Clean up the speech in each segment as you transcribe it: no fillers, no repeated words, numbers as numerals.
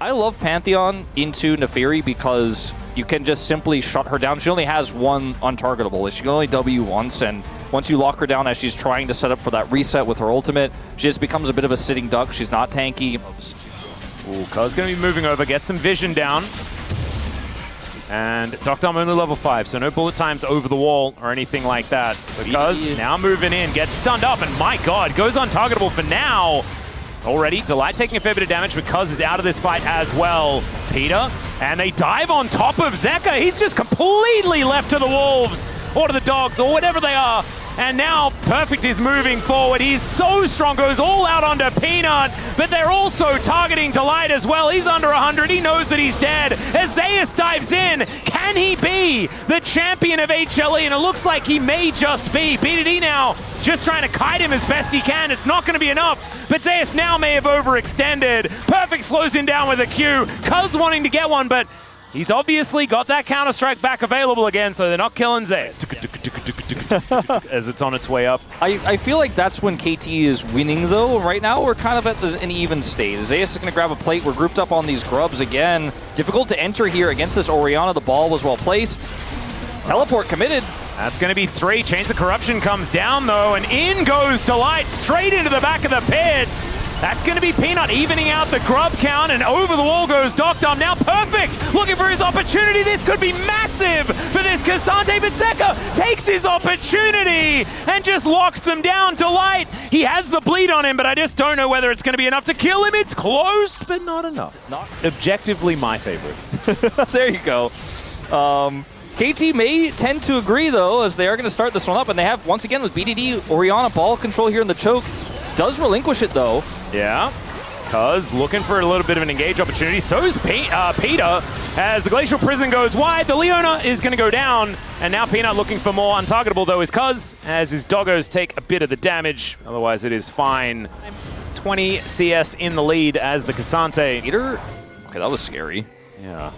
I love Pantheon into Neferi because you can just simply shut her down. She only has one untargetable. She can only W once, and once you lock her down as she's trying to set up for that reset with her ultimate, she just becomes a bit of a sitting duck. She's not tanky. Ooh, Cuz going to be moving over, get some vision down. And Doctor only level 5, so no bullet times over the wall or anything like that. So Cuz now moving in, gets stunned up, and my god, goes untargetable for now. Already, Delight taking a fair bit of damage because is out of this fight as well. Peter, and they dive on top of Zeka. He's just completely left to the wolves, or to the dogs, or whatever they are. And now Perfect is moving forward. He's so strong, goes all out onto Peanut, but they're also targeting Delight as well. He's under 100, he knows that he's dead. As Zeus dives in, can he be the champion of HLE? And it looks like he may just be. BDD now just trying to kite him as best he can. It's not going to be enough, but Zeus now may have overextended. Perfect slows him down with a Q. Cuz wanting to get one, but he's obviously got that Counter-Strike back available again, so they're not killing Zeus. As it's on its way up. I feel like that's when KT is winning, though. Right now, we're kind of at an even state. Zeus is going to grab a plate. We're grouped up on these grubs again. Difficult to enter here against this Orianna. The ball was well placed. Teleport committed. That's going to be 3. Chains of Corruption comes down, though, and in goes Delight straight into the back of the pit. That's going to be Peanut evening out the grub count, and over the wall goes Doctor. Now Perfect looking for his opportunity. This could be massive for this Cassante, but Zeka takes his opportunity and just locks them down. Delight, he has the bleed on him, but I just don't know whether it's going to be enough to kill him. It's close, but not enough. Not objectively my favorite. There you go. KT may tend to agree, though, as they are going to start this one up, and they have, once again, with BDD, Orianna ball control here in the choke. Does relinquish it, though. Yeah, Cuz looking for a little bit of an engage opportunity. So is Peter, as the Glacial Prison goes wide. The Leona is going to go down, and now Peanut looking for more. Untargetable, though, is Cuz, as his doggos take a bit of the damage. Otherwise, it is fine. 20 CS in the lead as the Cassante. Peter? Okay, that was scary. Yeah.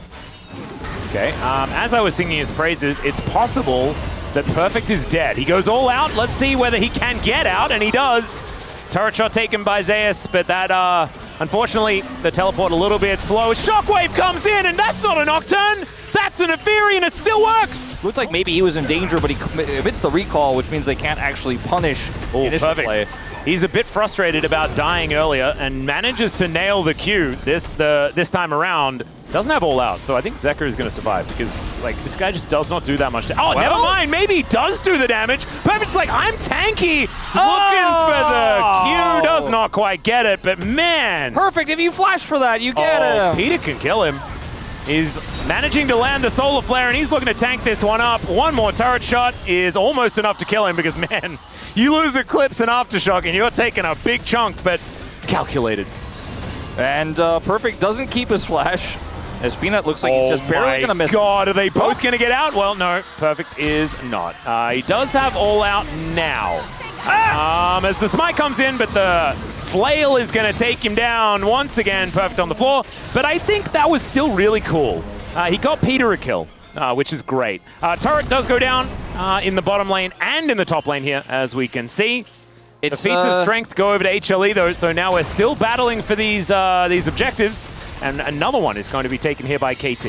Okay, as I was singing his praises, it's possible that Perfect is dead. He goes all out. Let's see whether he can get out, and he does. Turret shot taken by Zeus, but that, unfortunately, the teleport a little bit slow. Shockwave comes in, and that's not a Nocturne! That's an Neferi, and it still works! Looked like maybe he was in danger, but he commits the recall, which means they can't actually punish the initial perfect play. He's a bit frustrated about dying earlier, and manages to nail the Q this time around. Doesn't have all out, so I think Zeka is going to survive because, like, this guy just does not do that much. Oh, never mind. Maybe he does do the damage. Perfect's like, I'm tanky. Looking for the Q. Does not quite get it, but man. Perfect. If you flash for that, you get him. Peter can kill him. He's managing to land the Solar Flare, and he's looking to tank this one up. One more turret shot is almost enough to kill him because, man, you lose Eclipse and Aftershock, and you're taking a big chunk, but calculated. And Perfect doesn't keep his flash. As Peanut looks like he's just barely going to miss. Oh my god, are they both going to get out? Well, no, Perfect is not. He does have all out now. As the smite comes in, but the flail is going to take him down once again. Perfect on the floor, but I think that was still really cool. He got Peter a kill, which is great. Turret does go down in the bottom lane and in the top lane here, as we can see. The feats of strength go over to HLE, though, so now we're still battling for these objectives. And another one is going to be taken here by KT.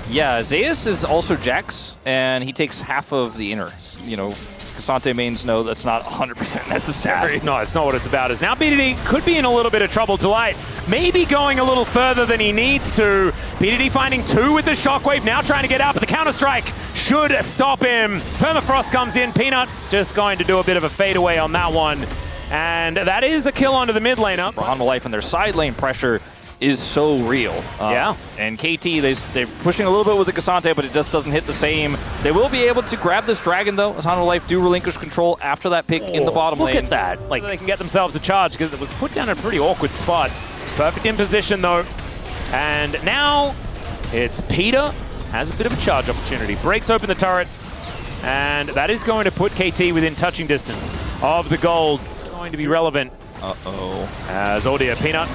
Yeah, Zeus is also Jax, and he takes half of the inner. You know, Cassante mains know that's not 100% necessary. No, it's not what it's about. As now BDD could be in a little bit of trouble. Delight maybe going a little further than he needs to. BDD finding 2 with the Shockwave, now trying to get out, but the Counter-Strike should stop him. Permafrost comes in. Peanut just going to do a bit of a fadeaway on that one. And that is a kill onto the mid laner. For Hanwha Life and their side lane pressure is so real. Yeah. And KT, they're pushing a little bit with the Cassante, but it just doesn't hit the same. They will be able to grab this dragon, though, as Hanwha Life do relinquish control after that pick in the bottom lane. Look at that. Like, they can get themselves a charge because it was put down in a pretty awkward spot. Perfect in position, though. And now it's Peter. Has a bit of a charge opportunity. Breaks open the turret. And that is going to put KT within touching distance of the gold. Going to be relevant. Uh-oh. As Audio Peanut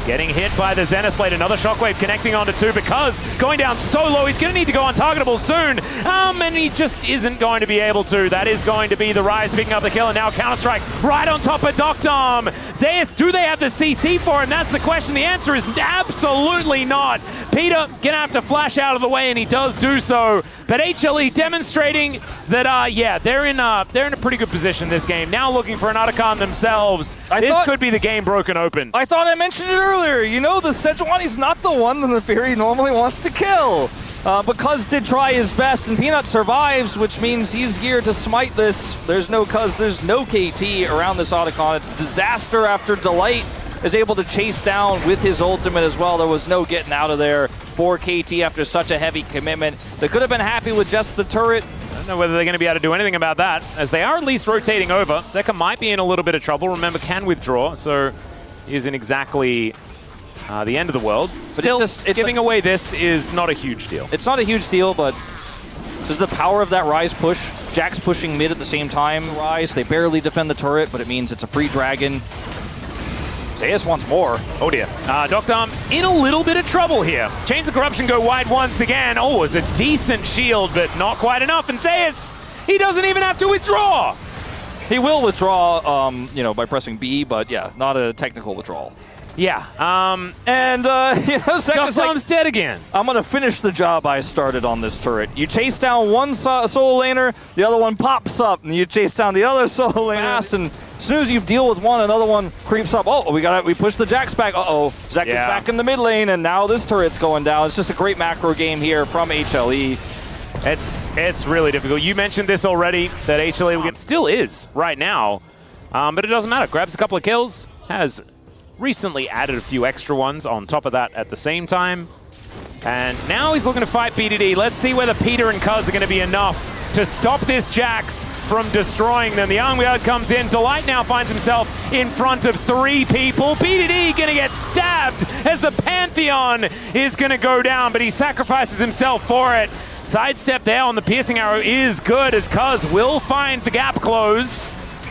Getting hit by the Zenith Blade, another Shockwave connecting onto 2 because going down so low, he's going to need to go untargetable soon, and he just isn't going to be able to. That is going to be the Rise picking up the kill, and now Counter-Strike right on top of Doctom. Zeus, do they have the CC for him? That's the question. The answer is absolutely not. Peter gonna have to flash out of the way, and he does do so. But HLE demonstrating that, yeah, they're in a pretty good position this game. Now looking for an Otacon themselves. This could be the game broken open. I thought I mentioned it earlier. You know, the Sejuani's not the one that the Fury normally wants to kill. Because did try his best, and Peanut survives, which means he's here to smite this. There's no KT around this Otacon. It's disaster after Delight is able to chase down with his ultimate as well. There was no getting out of there for KT after such a heavy commitment. They could have been happy with just the turret. I don't know whether they're going to be able to do anything about that, as they are at least rotating over. Zeka might be in a little bit of trouble. Remember, can withdraw, so he isn't exactly the end of the world. But still, it's giving away this is not a huge deal. It's not a huge deal, but just the power of that Rise push. Jack's pushing mid at the same time. Rise, they barely defend the turret, but it means it's a free dragon. Zeus wants more. Oh dear. Doctom in a little bit of trouble here. Chains of Corruption go wide once again. Oh, it's a decent shield, but not quite enough. And Zeus, he doesn't even have to withdraw. He will withdraw, you know, by pressing B, but yeah, not a technical withdrawal. Yeah. And, you know, Zeka's like, dead again. I'm going to finish the job I started on this turret. You chase down one soul laner, the other one pops up, and you chase down the other soul laner fast, and as soon as you deal with one, another one creeps up. Oh, we push the Jax back. Uh-oh. Zeka's back in the mid lane, and now this turret's going down. It's just a great macro game here from HLE. It's really difficult. You mentioned this already, that HLE still is right now, but it doesn't matter. Grabs a couple of kills, has recently added a few extra ones on top of that at the same time. And now he's looking to fight BDD. Let's see whether Peter and Cuz are going to be enough to stop this Jax from destroying them. The Hanwha comes in. Delight now finds himself in front of 3 people. BDD going to get stabbed as the Pantheon is going to go down, but he sacrifices himself for it. Sidestep there on the piercing arrow is good, as Cuz will find the gap close.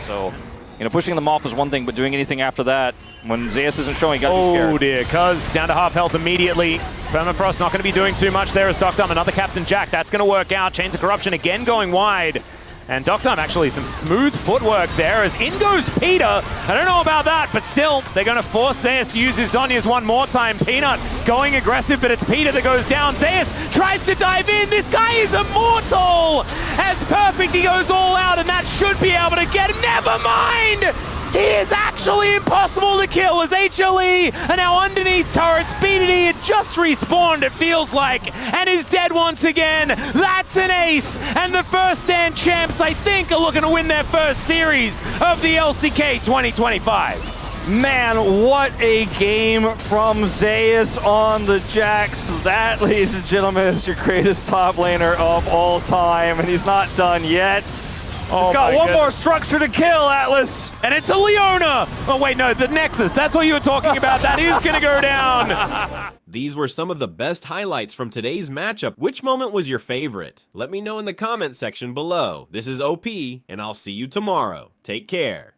So, you know, pushing them off is one thing, but doing anything after that, when Zeus isn't showing, you got to be scared. Oh dear, Cuz down to half health immediately. Permafrost not going to be doing too much there as Doctom. Another Captain Jack, that's going to work out. Chains of Corruption again going wide. And Doctom actually some smooth footwork there as in goes Peter. I don't know about that, but still, they're going to force Zeus to use his Zhonya's one more time. Peanut going aggressive, but it's Peter that goes down. Zeus tries to dive in. This guy is immortal! As perfect, he goes all out, and that should be able to get him. Never mind! He is actually impossible to kill as HLE are now underneath turrets. BDD had just respawned, it feels like, and is dead once again. That's an ace, and the first stand champs, I think, are looking to win their first series of the LCK 2025. Man, what a game from Zeus on the Jax. That, ladies and gentlemen, is your greatest top laner of all time, and he's not done yet. He's got one more structure to kill, Atlas. And it's a Leona. Oh, wait, no, the Nexus. That's what you were talking about. That is going to go down. These were some of the best highlights from today's matchup. Which moment was your favorite? Let me know in the comment section below. This is OP, and I'll see you tomorrow. Take care.